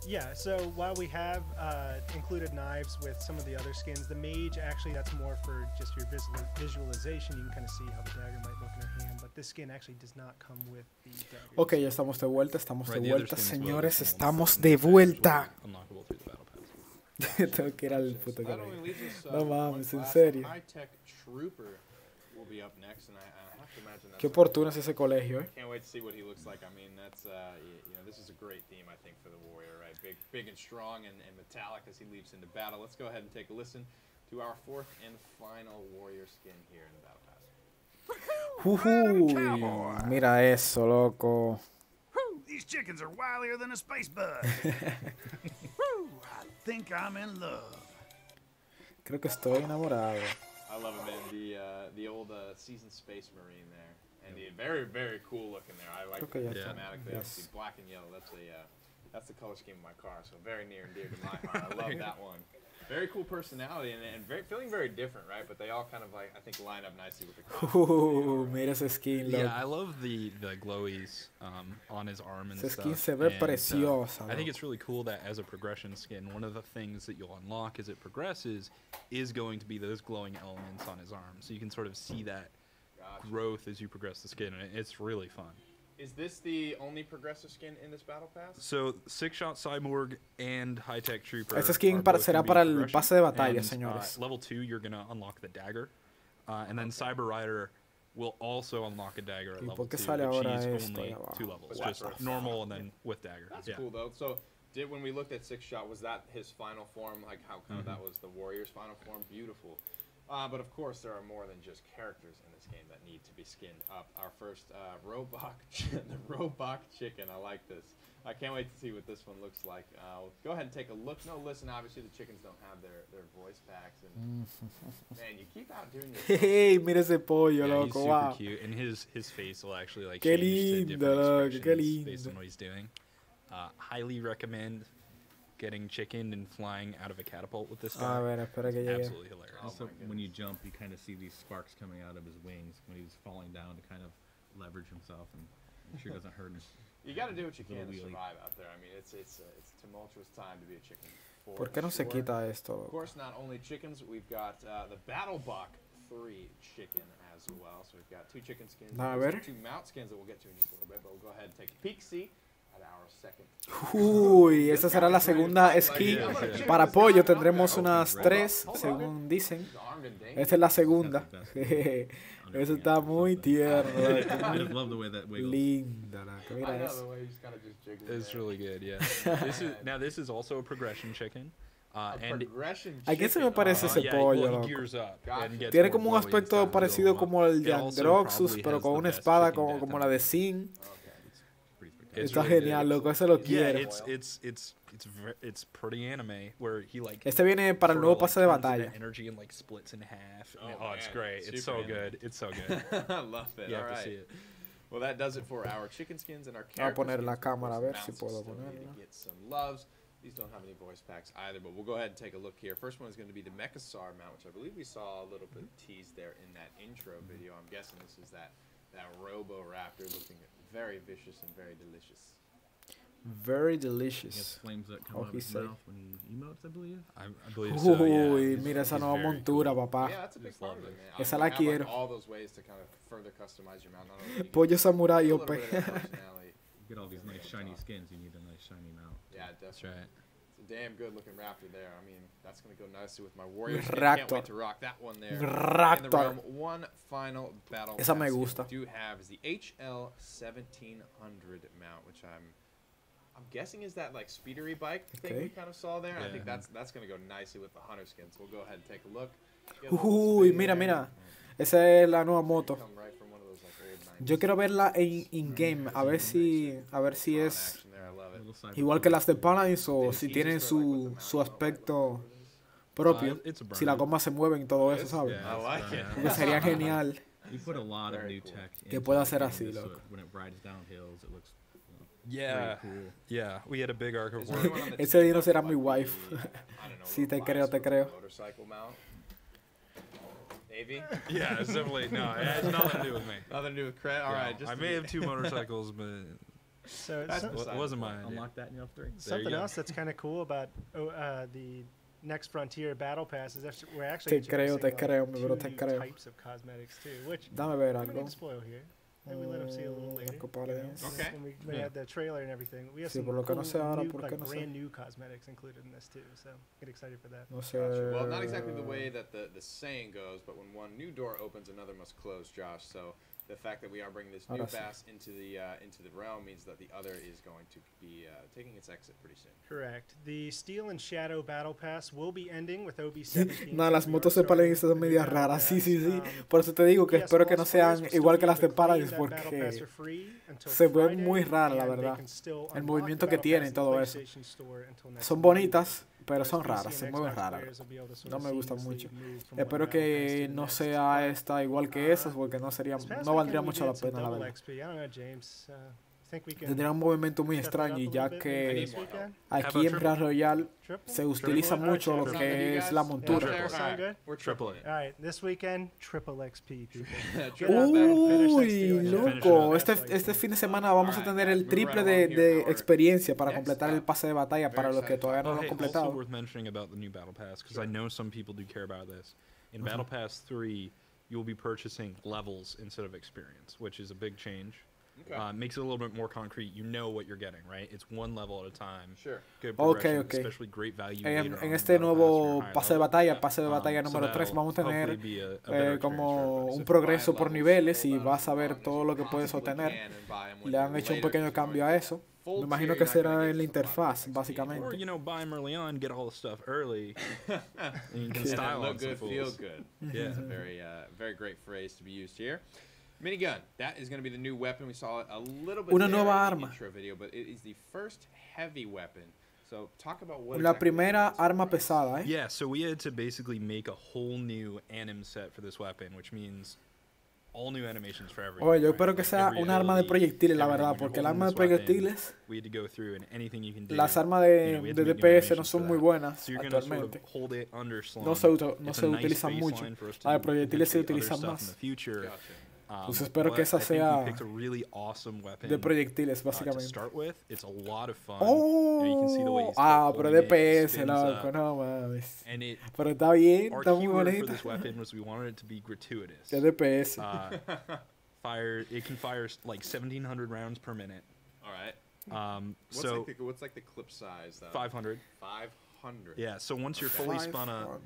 Yeah, so while we have included knives with some of the other skins, the mage actually that's more for just your visualization. You can kind of see how the dagger might look in her hand, but this skin actually does not come with the dagger. Ok, ya estamos de vuelta, señores, estamos de vuelta. Tengo que ir al puto colegio. No mames, en serio. Qué oportuno es ese colegio, eh. Can't wait to see what he looks like. I mean, that's you know, this is a great theme, I think, for the warrior, right? Big and strong and metallic as he leaps into battle. Let's go ahead and take a listen to our fourth and final warrior skin here in the battle pass. Mira eso, loco. These chickens are wilier than a space bug. I think I'm in love. Creo que estoy enamorado. I love it, man. The old seasoned space marine there, and the very cool looking there. I like Okay, the yeah. thematically. Obviously, black and yellow. That's the color scheme of my car, so very near and dear to my heart. I love that one. Very cool personality and feeling very different, right? But they all kind of like I think line up nicely with the color. Mira ese skin, loco. Yeah, I love the glowies on his arm and Ese stuff. skin se ve And, preciosa. I think loco. it's really cool that as a progression skin, one of the things that you'll unlock as it progresses is going to be those glowing elements on his arm. So you can sort of see that growth as you progress the skin, and it's really fun. Is this the only progressive skin in this battle pass? So, Six-Shot Cyborg and High-Tech Trooper. Ese skin are both será gonna be para el progression. pase de batalla, And, señores. Level 2, you're going to unlock the dagger. And then Cyber Rider will also unlock a dagger at ¿Y level por qué 2, sale but ahora she's esto only ahí abajo? 2 levels. That's Just right. normal and then with dagger. That's Yeah. cool though. So, when we looked at Six Shot, was that his final form? Like how kind of that was the warrior's final form? Beautiful. But of course, there are more than just characters in this game that need to be skinned up. Our first Robot, the Robot Chicken. I like this. I can't wait to see what this one looks like. Go ahead and take a look. No, listen. Obviously, the chickens don't have their voice packs, and man, you keep outdoing yourself. Hey, mira ese pollo, Yeah, he's loco. super Wow. cute, and his face will actually like Qué change to lindo, different loco, qué expressions based lindo. on what he's doing. Highly recommend getting chicken and flying out of a catapult with this A guy. ver, espera que llegue. Absolutely hilarious. Also, when you jump, you kind of see these sparks coming out of his wings when he's falling down to kind of leverage himself and make sure it doesn't hurt him. You got to do what you can to Little wheelie. survive out there. I mean, it's a tumultuous time to be a chicken. ¿Por qué no se sure. quita esto, Of loco? course, not only chickens, we've got the Battlebuck 3 chicken as well. So we've got 2 chicken skins, A there's ver. 2 mount skins that we'll get to in just a little bit. But we'll go ahead and take a peek, see at our second. Uy, esa será la segunda skin. Para pollo tendremos unas 3, según dicen. He's armed and dangerous. Esta es la segunda. Eso está muy tierno. I just love the way that wiggles. Linda, loco. I Mira know eso. the way he's kind of just jiggling. It's there. really good, yeah. This is also a progression chicken. A And progression ¿A quién se me chicken. parece ese yeah, pollo, well, he loco? gears up Gotcha. and gets Tiene more como un glowy and aspecto stuff. parecido como el de It also Androxus, probably pero has con the una best espada chicken death como in la de it. Sin. It's Está really genial, good. loco. Ese lo Yeah, quiero. it's it's pretty anime where he like. Este viene para el nuevo pase de batalla. Energy and like splits in half. Oh, Oh, it's man. great. It's Super so anime. good. It's so good. I love it. You All have to right. see it. Well, that does it for our chicken skins and our Voy a character poner la skins. Of cámara a course, ver the si mounts puedo still need ponerla. to get some loves. These don't have any voice packs either, but we'll go ahead and take a look here. First one is going to be the Mechasar mount, which I believe we saw a little bit teased there in that intro video. I'm guessing this is that Robo-Raptor looking very vicious and very delicious. Very He has delicious. flames that come Oh, out of he his said. mouth when he emotes, I believe. I believe so. Yeah. Uy, mira esa nueva very montura, papá. Yeah, that's a big Just part of love it, it. man. Esa You la have, quiero. all those ways to kind of further customize your mount. Not only you Pollo get samurai a little OP. bit of that personality. You get all these nice shiny skins, you need a nice shiny mount. Yeah, That's definitely. right. It's a damn good looking raptor there. I mean, that's going to go nicely with my warrior skin. Raptor. Can't wait to rock that one there. In the Raptor. realm, one final battle Esa me pass gusta. we do have is the HL 1700 mount, which I'm guessing is that like speedery bike thing we Okay. kind of saw there. I Yeah. think that's going to go nicely with the hunter skins. We'll go ahead and take a look. Get a little Uy, spin mira, there. mira. Esa es la nueva moto. Come right from one of those, like, old 90s Yo quiero verla en in-game, a ver si Tron es action there. I love A it. little cyber igual que las de Paladins o Did si he tienen just go, like, with the su mount? aspecto propio. It's a Si la goma se mueven y todo eso, It's- ¿sabes? Yeah. I like it. Porque sería genial. You put a lot of Very new cool. tech Que into pueda the ser game, así, so loco. when it rides down hills, it looks Yeah. very cool. Yeah. We had a big arc of Is there work. anyone on the Ese team dino that será would mi like wife. the, I don't know, Sí, te little creo, te bias creo. for the motorcycle mount? Navy? Yeah, it's definitely no. It has nothing to do with me. Nothing to do with credit. All No, right, just I to may be- have 2 motorcycles, but So That's some- beside It wasn't the my point. idea. Unlock that in ELF 3. There you something go. else that's kind of cool about the Next Frontier Battle Pass is actually, we're actually Te creo, te introducing, creo, like, mi 2 bro, te new creo. types of cosmetics too, which Dame ver I'm not algo. going to spoil here. Maybe we let them see a little later. Marco Paladins. You know, Okay. When we had the trailer and everything, we have Sí, some por lo que no cool sé ahora, new, por qué like, no sé. brand new cosmetics included in this too. So get excited for that. No sé. Gotcha. Well, not exactly the way that the saying goes, but when one new door opens, another must close, Josh. So the fact that we are bringing this new Ahora sí. pass into the realm means that the other is going to be taking its exit pretty soon. Correct. The Steel and Shadow Battle Pass will be ending with OB17. No, so las we motos are de Paladins starting son the new medias Battle raras. Sí, Pass. sí, sí. Um, Por eso te digo que yes, espero que all no players sean will still igual be que able las to de claim Paladins that Battle Pass porque for free until se ven Friday, muy raras, la and they verdad. can still El unlock movimiento the que Battle tienen Pass y in todo the eso. PlayStation Store until next Son month. bonitas, pero Whereas son PC raras, and se mueven Xbox raras. players will be able to sort No of me gustan seamlessly mucho. move from one Espero Battle Pass que to the no next, sea but, esta igual que esas porque no sería, this past no valdría weekend we mucho la did some pena, la double verdad. XP. I don't know, James. Think we can Tendría un movimiento muy step it extraño up y a ya little bit que maybe this weekend? aquí en Clash Royale Triple? se utiliza Triple? mucho lo Alright, que es la Yeah, montura. triple sound good? We're Triple tripling it. All right, this weekend, triple XP, people. Triple out there and finish that Uy, Steel and Shadow. loco, That's like este fun. fin de semana vamos a Alright, tener guys, el moving triple right de, along here. de Our experiencia para next completar el up. pase de batalla Very para los que excited todavía about no lo Oh, han hey, completado. also worth mentioning about the new Battle Pass, because I know some people do care about this. In Battle Pass 3, you will be purchasing levels instead of experience, which is a big change. Okay. Makes it a little bit more concrete. You know what you're getting, right? It's one level at a time. Sure. Good Okay, progression, okay. especially great value En, later on en in este Battle Pass nuevo for your higher pase de level. batalla So número 3, that'll vamos a tener hopefully be a better como So un if you progreso buy por levels, niveles y hold on vas a as ver long as todo you lo que puedes possibly obtener. can and buy 'em when Le you're han hecho un later, pequeño 'cause cambio going a eso. full Me imagino tier, que you're not gonna será get en la just a lot of interfaz, XP. Or, básicamente. you know, buy them early on, get all the stuff early, and you can And then style on look some good, feel fools. good. Yeah. It's a very great phrase to be used here. Minigun, that is going to be the new weapon. We saw it a little bit Una there nueva in the arma. intro video, but it is the first heavy weapon. So talk about what La exactly primera it is. arma pesada, ¿eh? Yeah, so we had to basically make a whole new anim set for this weapon, which means all new animations for everything. Oye, yo right? espero que Like sea every un arma de ability, proyectiles, la everything. verdad, When you're porque el holding arma de this weapon, proyectiles, we had to go through and anything you can do. las armas you de, know, we had de to make new DPS no animations son for muy that. buenas So you're gonna sort actualmente. of hold it under slung. No se It's a nice utilizan mucho. baseline for us to La de do proyectiles se potentially other utilizan stuff in más. the future. Gotcha. Pues espero que but esa I think sea we picked a really awesome weapon, de proyectiles, to básicamente. start with. It's a lot of fun. You know, you can see the way Oh, he's holding pero it, DPS, spins loco, up, no mames. and it Pero está bien, our está muy keyword for bonita. this weapon was we wanted it to be gratuitous. De DPS. It can fire like 1,700 rounds per minute. All right. What's like the clip size though? 500. 500. Yeah. So once you're fully spun up,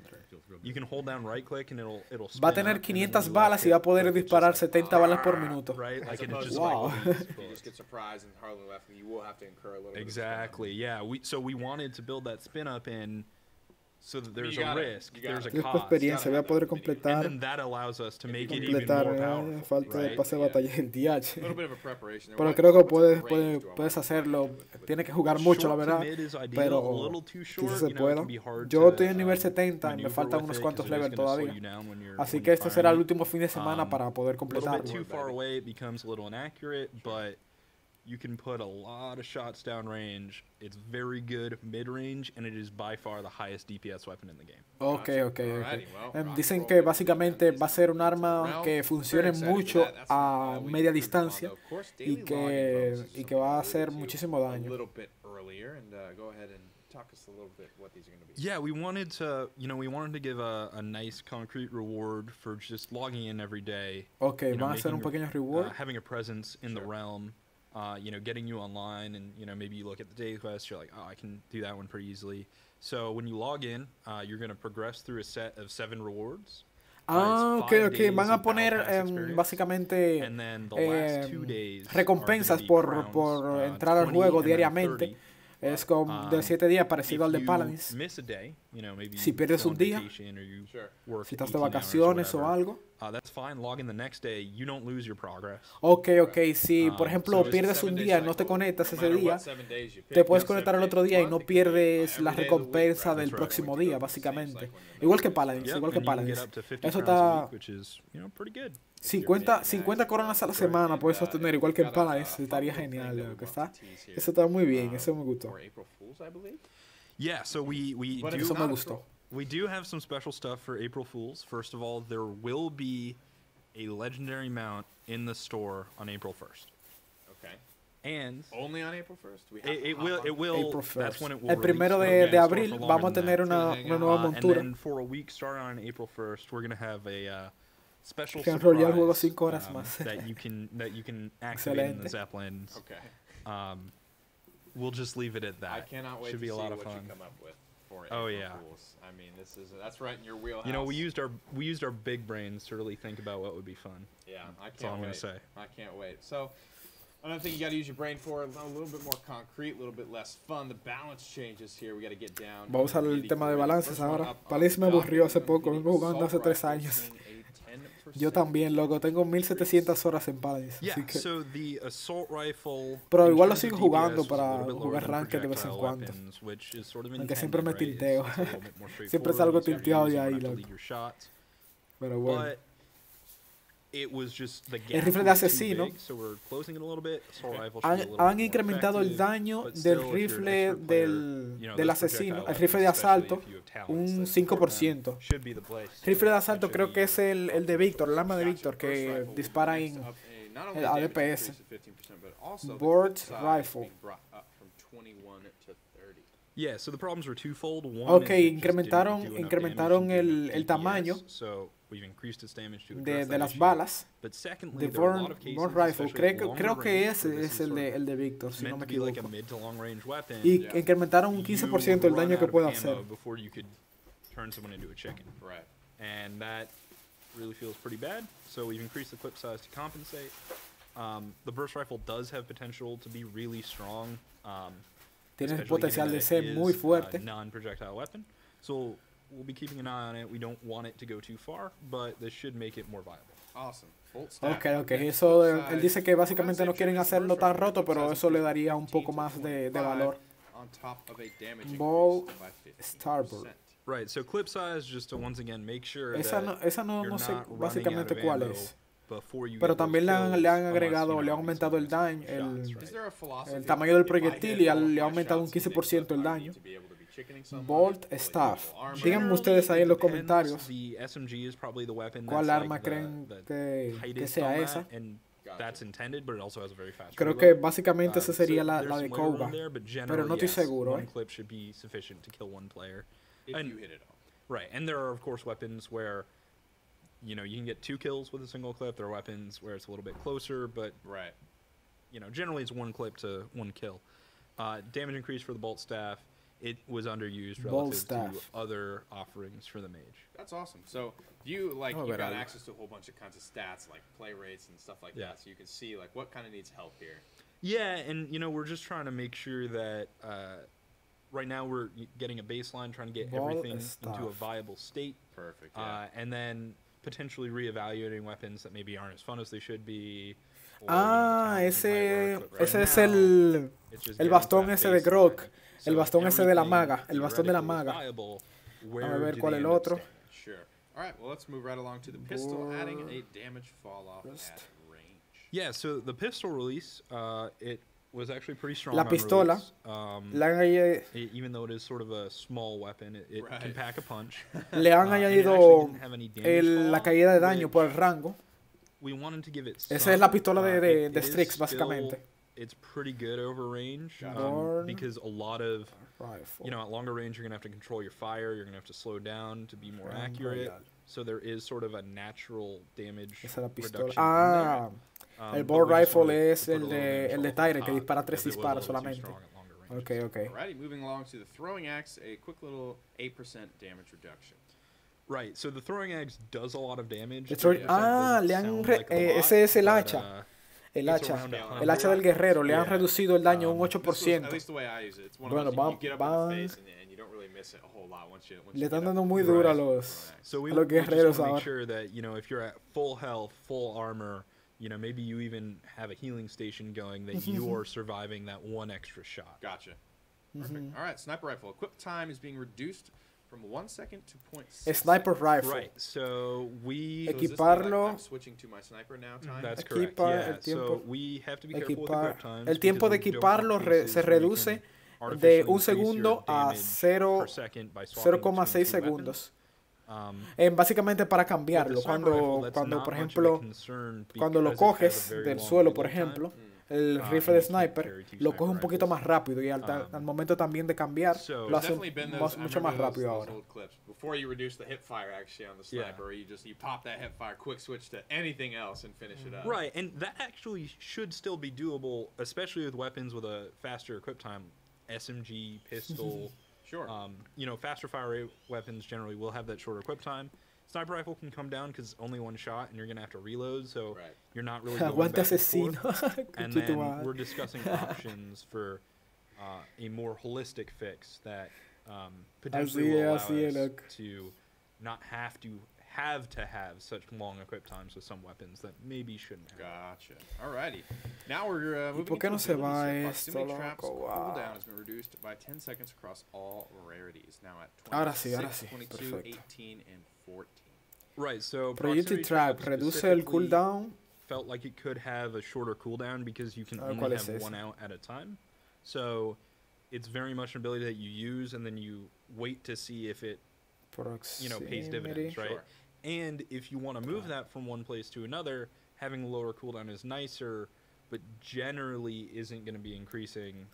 you can hold down right click and it'll spin Va a up, tener and then 500 when you balas y va a left poder click, it's disparar just like, 70 balas por minuto. right? Like and it opposed just to, Wow. like You bullets. just get surprised and hardly left, and you will have to incur a little bit of spin. Exactly. Yeah. We wanted to build that spin up in so that there's You a got it. risk, You got there's a it. Es por cost, experiencia, voy a poder and completar. then that allows us to make it even Completar, more ¿eh? powerful. Falta de right? pase de batalla el A DH. little bit of a preparation there. Pero What- creo que what's the puedes, range puedes, do I puedes want to hacerlo. with Tienes que jugar mucho, la Short to verdad. mid is ideal, Pero a little too short, quizás se you know, it pueda. can be hard Yo to, estoy en nivel 70 y me maneuver faltan with unos it, cuantos 'cause it is levels gonna slow todavía. you down when you're Así que este firing será el it. último fin de semana para poder A little completarlo. bit too far away, it becomes a little inaccurate, but you can put a lot of shots downrange. It's very good mid-range, and it is by far the highest DPS weapon in the game. Ok, ok, Alrighty, ok. well, rock Dicen and que roll, básicamente va a ser un arma Round. que funcione Very excited for mucho that. That's not a all we media can prove on, distancia though. Of course, y daily login que, bonus is y que something va a we hacer alluded to muchísimo a daño. little bit earlier, and go ahead and talk us a little bit what these are going to be. Yeah, we wanted to give a nice concrete reward for just logging in every day. Ok, You know, van a hacer un making, pequeño reward. having a presence in the Sure. realm, getting you online, and maybe you look at the daily quest, you're like, oh, I can do that one pretty easily. So when you log in, you're going to progress through a set of 7 rewards. Ah, It's ok, 5 ok. days Van a of Battle poner Pass experience, básicamente and then the last 2 days are recompensas gonna be por, crowns, por entrar al 20 juego and then diariamente. 30. Es como de 7 días parecido al de Paladins. Miss a day, maybe Si you pierdes go un on día, vacation or you Sure. work Si estás de 18 hours or vacaciones o whatever, algo. that's fine. Log in the next day. You don't lose your progress. Ok, ok. Si por ejemplo So pierdes it's a un 7-day día y no cycle. te conectas No ese matter día, what 7 days you pick, te puedes you know, conectar al 7 otro days día y a no month, it could be pierdes la every day of the week, recompensa right? del That's right. próximo Going to día, go to the same básicamente. cycle and then Igual que next Paladins, Yep, igual que and you can get Paladins. up to 50 Eso crowns a está week, which is, pretty good. 50 coronas a la semana, puedes obtener igual que en Paladins. Estaría genial, lo que está. Eso está muy bien, eso me gustó. For April Fools, I believe. Yeah, so we But do it's Eso me not a gustó. troll. we do have some special stuff for April Fools. First of all, there will be a legendary mount in the store on April 1st. Okay. And Only on April 1st? We have it, to it hop will. on? It will. April That's 1st. when it will. El primero release. de It'll be in store abril for longer vamos a than tener that. una nueva And montura. then for a week starting on April 1st, we're gonna have a special Que en Royale surprise juego 5 horas más. that you can activate in the Excelente. Zaplands. Okay. We'll just leave it at that. I cannot wait Should to be see a lot what of fun. you come up with for Oh, April yeah. Fools. I mean, that's right in your wheelhouse. You know, we used our big brains to really think about what would be fun. Yeah, I That's all can't I'm gonna wait. say. I can't wait. So, another thing you got to use your brain for, a little bit more concrete, a little bit less fun. The balance changes here. We got to get down. Vamos al nitty-gritty. tema de balances First one ahora. up, Balance me dock, aburrió hace we're poco. getting Vengo jugando hace assault 3 rifle años. seeing a 10% Yo también, loco. Tengo 1700 horas en Balance. Yeah, Así que... so the assault rifle. Pero in igual lo terms of sigo jugando DPS, is a para little bit lower jugar than ranked de vez en projectile cuando. weapons, which is sort of Aunque siempre me intended, right? tilteo. It's a little bit more Siempre straightforward, salgo easier to tilteado use, de you ahí, don't have to loco. lead your shots. Pero bueno. But it was just the El gap rifle de was too asesino. big, so we're closing it a little bit. Assault rifle should be a little Han bit more incrementado el effective, daño but del still, if you're an rifle expert player, del, you know, del those asesino, projectile el rifle de weapons, especially asalto, if you have talents un that support them, 5%. should be the place. Rifle de That asalto should creo be que es el de Víctor, el arma de Gotcha. Víctor, Burst que rifle will dispara mix en up a not only el damage ADPS. increase of 15%, but also the Board clip size rifle. being brought up from 21 to 30. Yeah, so the problems were twofold. One Ok, is it just didn't incrementaron, do enough incrementaron damage to do el enough tamaño DPS, so we've increased its damage to de address that las issue. balas But secondly, de there are a lot Board of cases, Rifle. especially at Creo longer que range, ese where this es is el sort de, of el de Víctor, si no meant me to be like a equivoco. mid to long range weapon. Y Yeah. incrementaron un you 15% el run daño out que of puede ammo hacer. before you could turn someone into a chicken. Right. And that really feels pretty bad. So we've increased the clip size to compensate. The burst rifle does have potential to be really strong. Tiene el especially potencial given de that ser it muy is fuerte. a non-projectile weapon. So we'll be keeping an eye on it. We don't want it to go too far, but this should make it more viable. Awesome. Bolt stack. Ok, eso, Clip él size. dice que básicamente no Compensate quieren changes hacerlo burst tan rifle. roto, Clip pero size eso le increases daría un 15 poco to más de 25 valor. on top of a damage Ball increase by 50%. starboard. Right, so clip size, just to once again make sure Esa that no you're sé not running básicamente out of cuál ammo es. before you Pero get those también le han kills, agregado, unless, le you han know, aumentado el obviously daño, some shots, Is right? there a philosophy el tamaño del if I hit proyectil y all le ha my aumentado un shots in a 15% clip, el I daño. need to be able to be chickening someone, Bolt fully Staff. usable armor. Díganme ustedes ahí en los Depends. comentarios The SMG is probably the weapon cuál that's arma like the- creen the que tightest sea on that, esa. and Gotcha. that's intended, but it also has a very fast Creo reload. que básicamente esa So sería la there's de some wiggle room Koga. there, but Pero generally, no estoy yes, seguro, one eh. clip should be sufficient to kill one player. If And- you hit it all. Right, and there are of course weapons where, you know, you can get 2 kills with a single clip. There are weapons where it's a little bit closer, but Right. you know, generally it's 1 clip to 1 kill. Damage increase for the bolt staff. It was underused Bolt relative staff. to other offerings for the mage. That's awesome. So you like Oh, you but got I- access to a whole bunch of kinds of stats like play rates and stuff like Yeah. that, so you can see like what kind of needs help here. Yeah, and you know, we're just trying to make sure that right now we're getting a baseline, trying to get Ball everything staff. into a viable state, Perfect. Yeah. and then potentially reevaluating weapons that maybe aren't as fun as they should be. or, Ah, you know, talents that might ese, work, but right ese es now, el it's just el getting bastón to that ese de baseline. Grok, el So bastón ese de la everything maga, el bastón de la theoretically is maga. viable. A Where ver do cuál they el end up otro. standing? Sure. All right. Well, let's move right along to the pistol, adding a damage fall off Burst. at range. Yeah, so the pistol release, it was actually pretty strong. La on pistola, release. Le han, añe- Even though it is sort of a small weapon, it can Right. pack a punch. le han And it actually añadido didn't have any damage la fall, caída de daño which por el rango. we wanted to give it Esa es some, la pistola de it is Strix, still- básicamente. It's pretty good over range Born because a lot of, Rifle. you know, at longer range, you're going to have to control your fire. You're going to have to slow down to be more From accurate. Royale. So there is sort of a natural damage Esa es la pistola. reduction in Ah, there. el But board we just rifle wanted to es put a el little de damage Tyre, off que the dispara top 3 because it was a disparos little too solamente. strong at longer range. Ok, ok. Alrighty, moving along to the throwing axe, a quick little 8% damage reduction. Right, so the throwing axe does a lot of damage. The throwing- 8% doesn't le han sound re- like a lot, ese es el but, hacha. El it's hacha. around 100. El hacha del guerrero. Le han Yeah. reducido el daño un This was, 8%. at least the way I use it, it's one Bueno, of those you van- get up van- in the face and you don't really miss it a whole lot once you Le get están up dando muy close duro a to the los... throwing axe. So we, a los we just guerreros want to ahora. make sure that, you know, if you're at full health, full armor, you know, maybe you even have a healing station going, that you are surviving that one extra shot. Gotcha. Perfect. All right, sniper rifle. Equip time is being reduced from 1 second to 0.6. A sniper seconds. rifle. Right, so we... So is this Equiparlo- like I'm switching to my sniper now time? That's Equipa correct, el yeah. tiempo- So we have to be careful with Equipar. equip times. El tiempo de because we don't want equiparlo cases se where you reduce can de artificially un increase your segundo a damage 0, per second by swapping between 0,6 two weapons. segundos. Um, Básicamente para But the cambiarlo. sniper rifle, Cuando, that's cuando not por much of a ejemplo, concern cuando lo because it has a coges very del long suelo, por reload time. ejemplo, el rifle de sniper, lo coge un poquito más rápido y al momento también de cambiar, lo hace mucho más rápido ahora. Before you reduce the hip fire actually on the sniper, you pop that hip fire, quick switch to anything else and finish it up. Right, and that actually should still be doable, especially with weapons with a faster equip time. SMG, pistol, Sure. You know, faster fire rate weapons generally will have that shorter equip time. Sniper rifle can come down because it's only one shot and you're gonna have to reload, so you're not really going Aguante back and asesino. forth. And then we're discussing options for a more holistic fix that potentially will allow us to not have to have such long equip times with some weapons that maybe shouldn't have. Gotcha. Alrighty. Now we're moving ¿Por qué no into se ability va set. esto, Proximity traps loco? Wow. cooldown has been reduced by 10 seconds across all rarities. Now at Ahora 26, sí, 22, perfecto. 18, and 14. Right, so Projected proximity Trap traps reduce el specifically cooldown. felt like it could have a shorter cooldown because you can ¿Cuál only es have ese? one out at a time. So it's very much an ability that you use and then you wait to see if it, you know, pays dividends, right? Sure. And if you want to move that from one place to another, having a lower cooldown is nicer, but generally isn't going to be increasing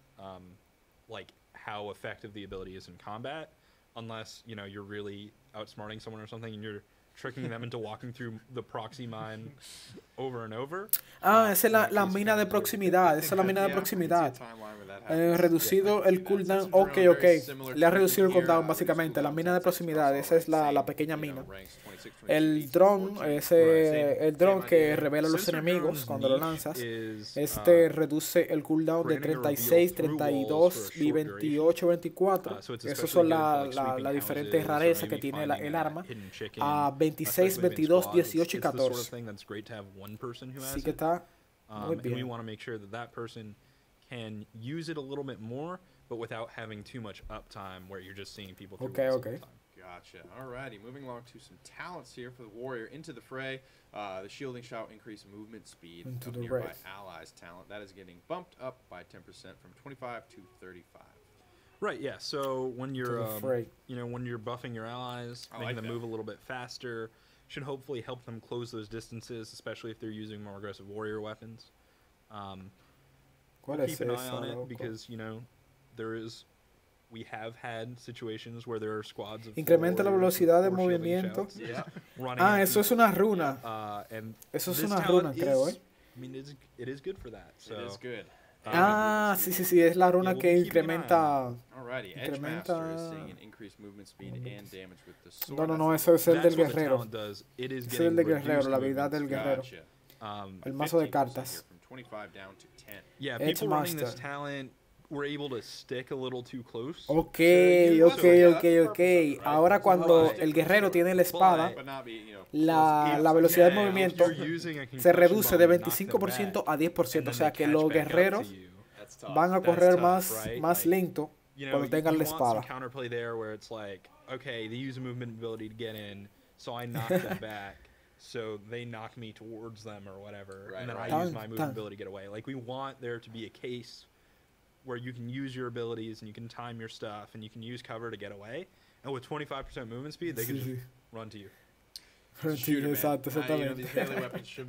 like how effective the ability is in combat, unless, you know, you're really outsmarting someone or something and you're tricking them into walking through the proxy mine over and over. Ah, esa es la mina de proximidad. Esa es la mina de proximidad. Reducido el cooldown. Ok. Le ha reducido el cooldown básicamente. La mina de proximidad. Esa es la pequeña mina. El drone, el drone que revela a los enemigos cuando lo lanzas. Reduce el cooldown de 36, 32 y 28, 24. Esas son las diferentes rarezas que tiene el arma. A 26, 22, 18 y 14. Así que está muy And we bien. want to make sure that that person can use it a little bit more, but without having too much uptime where you're just seeing people through Okay, walls all okay. the time. Gotcha. Alrighty, moving along to some talents here for the warrior. Into the fray, the shielding shot will increase movement speed Into of the nearby fray. allies. Talent that is getting bumped up by 10% from 25 to 35. Right, yeah. So when you're, the fray. you know, when you're buffing your allies, I making like them that. move a little bit faster, should hopefully help them close those distances, especially if they're using more aggressive warrior weapons. ¿Cuál Keep es an eye esa, on it loco? because, you know, we have had situations where there are squads of Incrementa la 4 velocidad de or shielding movimiento. shouts running Ah, at eso es people. una runa. And Eso es this una talent runa, creo, is- I mean, it is good for that. So, It is good. Ah, sí, es la runa we'll que be keeping an eye incrementa. Alrighty, Incrementa- Edgemaster is seeing an increased movement speed and damage with the sword. No, That's eso es el that's del what the guerrero. talent does. It is Ese es el del getting guerrero, reduced la habilidad del movement guerrero. Gotcha. El mazo de 15% cartas. here from 25 down to 10. Yeah, people running this Edgemaster. talent were able to stick a little too close. Ok. Right. Ahora cuando Right. el guerrero tiene la espada, But not be, you know, la velocidad de Yeah, movimiento if you're using a se concussion reduce bomb de and knock them 25% back, a 10%. O and sea then que they los catch back up to guerreros you. that's tough. van a That's correr tough, más right? más Like, lento You know, cuando tengan you la want espada. some counterplay there where it's like, okay, they use a movement ability to get in, so I knock them back, so they knock me towards them or whatever, Right, and then right. I use Tan, my movement tan. ability to get away. Like, we want there to be a case where you can use your abilities and you can time your stuff and you can use cover to get away, and with 25% movement speed, they can Sí, just sí. run to you. Shooter, man. Exacto, You know, exactamente. these melee weapons should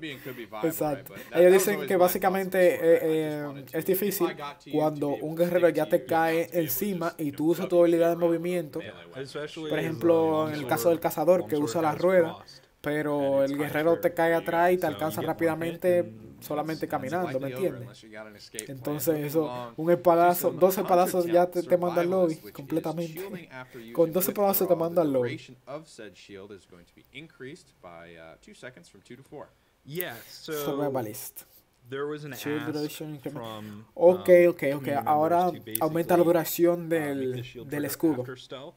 be and could be viable, right? Exacto. But Ellos that was dicen always que my thoughts on the básicamente sword. I just wanted to- es difícil if I got to you, cuando to be able un to guerrero stick ya to te you, cae not to be able to encima just, y you know, tú usas cut tu you habilidad de around with movimiento. melee weapons. Especially Por as, ejemplo, en el longsword- caso del cazador que longsword usa la has rueda, frost. pero and it's el high guerrero te for- cae atrás y te so alcanza you get one rápidamente hit and solamente That's caminando, ¿me likely over entiendes? unless you got an escape plan. Entonces Moving eso, along un to espadazo, some 12 hunter espadazos ya talent, te manda al lobby survivalist, which is completamente. shielding after using Con 12 espadazos te withdrawal. manda al The lobby. duration of said shield is going to be increased by 2 seconds from 2 to 4. Yeah, so Survivalist. there was an Shield ask duration increment. from Ok. community members Ahora to aumenta la basically, duración make the del shield del trigger escudo. after stealth,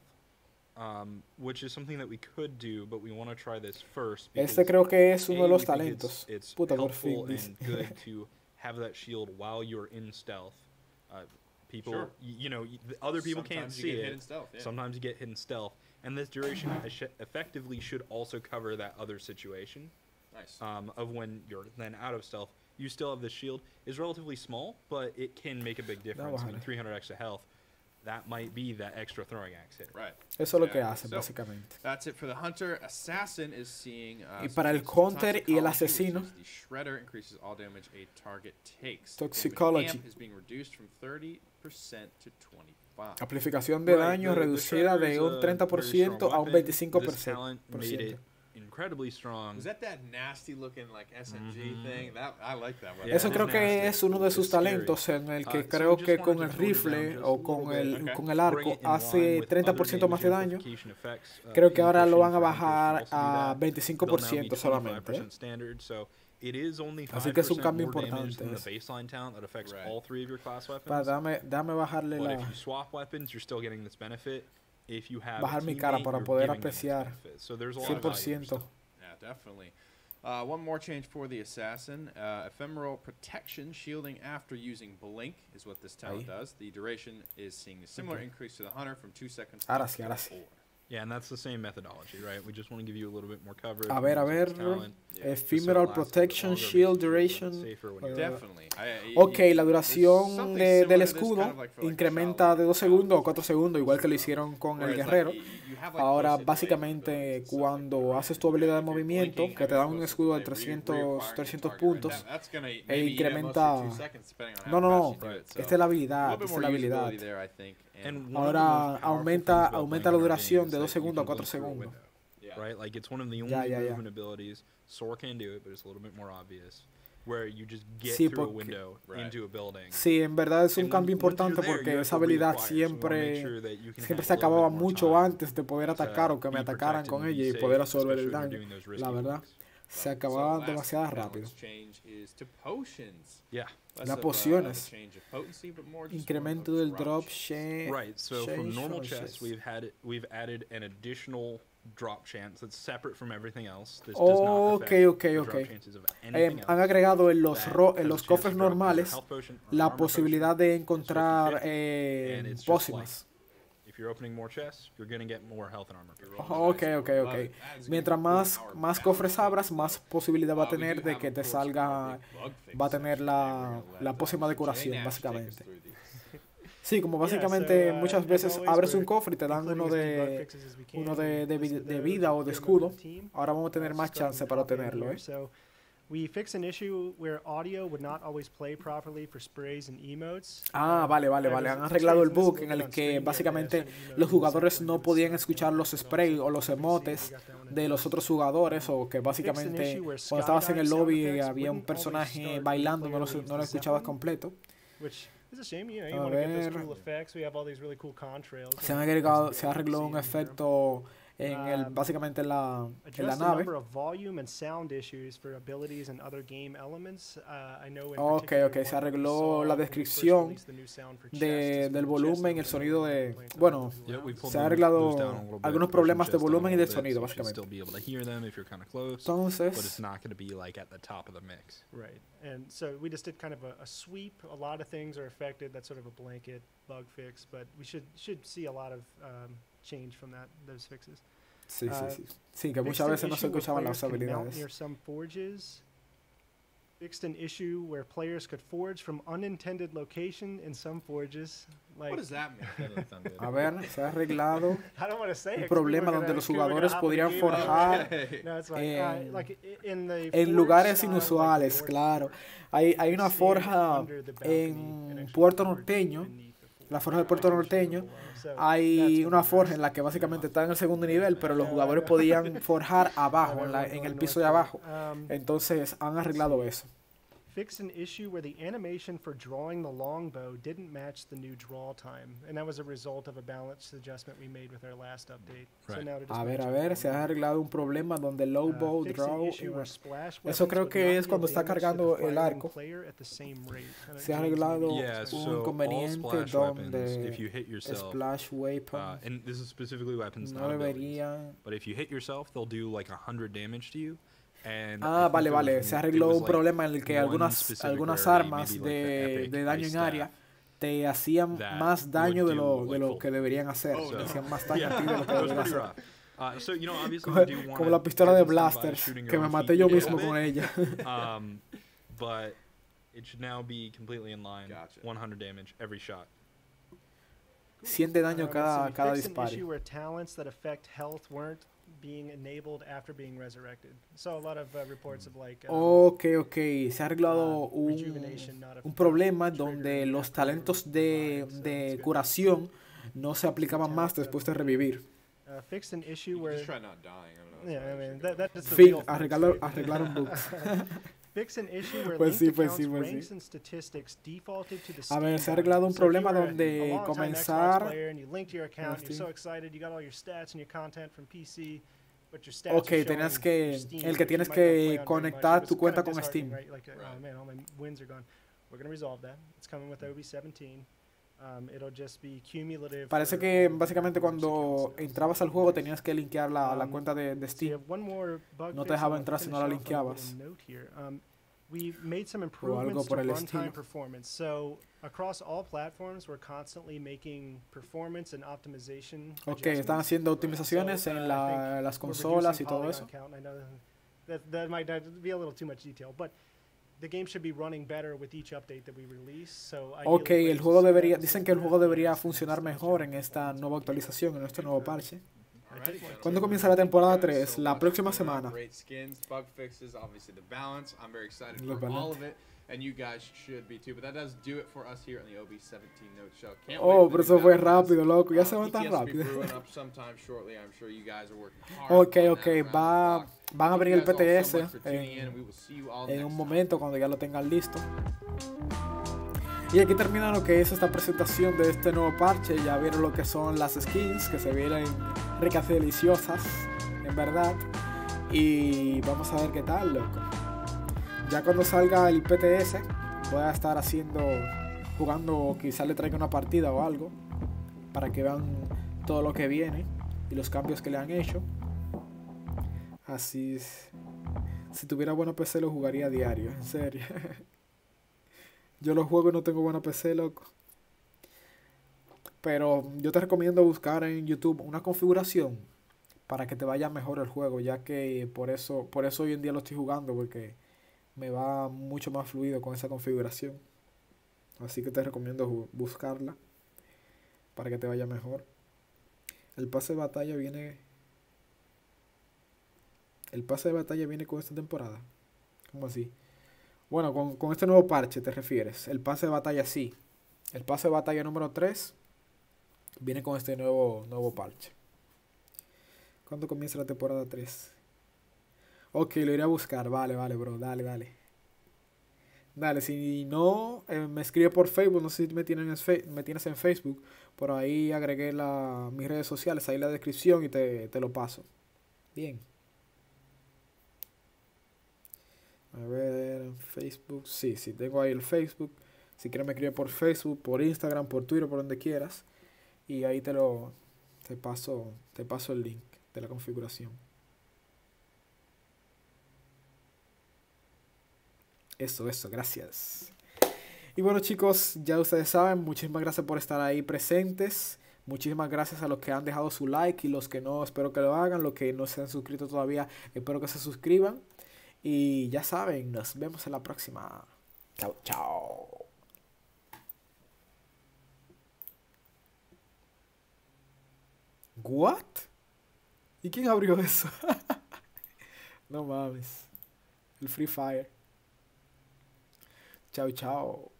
which is something that we could do, but we want to try this first. Este because, creo que es uno de A, los we think talentos. It's Puta, por helpful fin dice. and good to have that shield while you're in stealth. People, Sure. you know, the other people can't Sometimes you see get hit it. in stealth, yeah. Sometimes you get hit in stealth, and this duration effectively should also cover that other situation. Nice. Of when you're then out of stealth, you still have the shield. Is relatively small, but it can make a big difference. I mean, bájale. 300 extra health. that might be that extra throwing axe hit. Right. Eso es lo que hace, básicamente. That's it for the hunter. Assassin is seeing, y para el hunter y el asesino, the shredder increases all damage a target takes. Toxicology. Is being reduced from 30% to 25. Amplificación de daño reducida de un 30% a un 25%. Incredibly strong. Was that nasty looking like SMG thing? I like that one. Eso creo que es uno de sus talentos, en el que creo que con el rifle o con el arco hace 30% más de daño. Creo que ahora lo van a bajar a 25% solamente. Así que es un cambio importante. Dame bajarle la... bajar mi cara para poder apreciar 100%. Yeah, definitely. One more change for the assassin. Ephemeral protection, shielding after using blink is what this talent does. The duration is seeing a similar increase to the hunter from 2 seconds to 4. Yeah, and that's the same methodology, right? We just want to give you a little bit more coverage. A ver. Ephemeral protection, shield duration. Definitely. Ok, la duración del escudo incrementa de 2 segundos o 4 segundos, igual que lo hicieron con el guerrero. Ahora, básicamente, cuando haces tu habilidad de movimiento, que te da un escudo de 300 puntos, e incrementa... No. Esta es la habilidad. Ahora aumenta la duración de 2 segundos a 4 segundos. Right, like it's one of the only movement abilities. Sora can do it, but it's a little bit more obvious. Where you just get through a window into a building. Sí, en verdad es un cambio importante porque esa habilidad siempre se acababa mucho antes de poder atacar o que me atacaran con ella y poder absorber el daño. La verdad, se acababa demasiado rápido. Las pociones. Incremento del drop share. Right, so from normal chests we've added an additional drop chance that's separate from everything else. This does not affect the drop chances of anything else. Han agregado en los cofres normales la posibilidad de encontrar pócimas. If you're opening more chests, you're going to get more health and armor. Ok. Mientras más cofres abras, más posibilidad va a tener de que te salga, va a tener la pócima de curación, básicamente. Sí, como básicamente muchas veces abres un cofre y te dan uno de vida o de escudo. Ahora vamos a tener más chance para obtenerlo, We fixed an issue where audio would not always play properly for sprays and emotes. Vale. Han arreglado el bug en el que básicamente los jugadores no podían escuchar los sprays o los emotes de los otros jugadores, o que básicamente cuando estabas en el lobby y había un personaje bailando no lo escuchabas completo. A ver, se arregló un efecto básicamente en la nave. Ok, se arregló la descripción del volumen, el sonido de... Bueno, se han arreglado algunos problemas de volumen y de sonido, básicamente. Entonces... Right, and so we just did kind of a sweep. A lot of things are affected. That's sort of a blanket bug fix, but we should see a lot of change from those fixes. Sí, que muchas veces no se escuchaban las habilidades. Fixed an issue where players could forge from unintended location in some forges. What does that mean? A ver, se ha arreglado un problema donde los jugadores podrían forjar en lugares inusuales, claro. Hay una forja en Puerto Norteño. La forja del Puerto Norteño, hay una forja en la que básicamente está en el segundo nivel, pero los jugadores podían forjar abajo, en el piso de abajo. Entonces han arreglado eso. Fixed an issue where the animation for drawing the longbow didn't match the new draw time, and that was a result of a balance adjustment we made with our last update. Right. So now a ver, se ha arreglado un problema donde el longbow draw. Eso creo que es cuando está cargando el arco. Se ha arreglado un inconveniente donde splash weapon. And this is specifically weapons, no deberían. But if you hit yourself, they'll do like 100 damage to you. Vale. Se arregló un problema en el que algunas armas de daño en área te hacían más daño de lo que deberían hacer. Te hacían más daño a ti de lo que deberían hacer. Como la pistola de blasters, que me maté yo mismo con ella. But it should now be completely in line. 100 damage every shot. 100 de daño cada Fixed an disparo. issue where talents that affect health weren't being enabled after being resurrected. So a lot of reports of like Ok, se ha arreglado rejuvenation not un problema triggered donde los after talentos reviving, so de it's good. curación no se aplicaban más después de revivir. Fixed an issue You where just try not dying. I don't know. yeah, I mean that's the Fin, real fix, right? arreglaron bugs. Fix an issue where Pues linked sí, pues accounts, sí, pues ranks sí. and statistics defaulted to the A ver, Steam se ha arreglado un button. So if problema you were donde a longtime Xbox comenzar. player and you linked your account, you're Steam. so excited, you got all your stats and your content from PC, but your stats Ok, are tenías showing que, your Steam, el que which tienes you might not play que on very much. conectar It tu was cuenta kind of con Steam. disheartening, right? Like, oh man, all my wins are gone. We're gonna resolve that. It's coming with OB17. It'll just be cumulative. Parece for que all the básicamente members' cuando accounts now. entrabas al juego tenías que linkear la cuenta de So you Steam. have one more bug No te fix, dejaba and entrar si no finish la off on a little linkeabas. note here. We made some algo improvements to por el runtime estilo. performance. So across all platforms, we're constantly making performance and optimization. Ok, están haciendo optimizaciones en las consolas y todo eso. I know that might be a little too much detail, but the game should be running better with each update that we release. So Ok, el juego debería, dicen que el juego debería funcionar mejor en esta nueva actualización, en este nuevo parche. ¿Cuándo comienza la temporada 3? La próxima semana. Great skins, bug fixes, obviously the balance. I'm very excited Los for all balances. of it, and you guys should be too. But that does do it for us here on the OB17 Note Show. Can't Oh, wait for pero the eso fue new battle rápido, pass. loco. Ya se va tan PTS will be rápido. brewing up sometime shortly. I'm sure you guys are working hard Ok, on ok, that around the van a clock. abrir el Thank you guys all PTS so much for tuning in, and we will see you all en next un time. momento cuando ya lo tengan listo. Y aquí termina lo que es esta presentación de este nuevo parche. Ya vieron lo que son las skins, que se vienen ricas y deliciosas, en verdad. Y vamos a ver qué tal, loco. Ya cuando salga el PTS, voy a estar jugando, quizás le traiga una partida o algo, para que vean todo lo que viene y los cambios que le han hecho. Así es. Si tuviera buena PC lo jugaría a diario, en serio. Yo lo juego y no tengo buena PC, loco. Pero yo te recomiendo buscar en YouTube una configuración para que te vaya mejor el juego, ya que por eso hoy en día lo estoy jugando, porque me va mucho más fluido con esa configuración. Así que te recomiendo buscarla para que te vaya mejor. El pase de batalla viene con esta temporada. ¿Cómo así? Bueno, con este nuevo parche te refieres. El pase de batalla sí. El pase de batalla número 3 viene con este nuevo parche. ¿Cuándo comienza la temporada 3? Ok, lo iré a buscar. Vale, bro. Dale. Dale, si no, me escribe por Facebook. No sé si me tienes en Facebook. Por ahí agregué mis redes sociales. Ahí en la descripción y te lo paso. Bien. A ver, en Facebook. Sí, tengo ahí el Facebook. Si quieres me escribe por Facebook, por Instagram, por Twitter, por donde quieras. Y ahí te paso el link de la configuración. Eso, gracias. Y bueno, chicos, ya ustedes saben, muchísimas gracias por estar ahí presentes. Muchísimas gracias a los que han dejado su like y los que no, espero que lo hagan. Los que no se han suscrito todavía, espero que se suscriban. Y ya saben, nos vemos en la próxima. Chao. ¿What? ¿Y quién abrió eso? No mames. El Free Fire. Chao.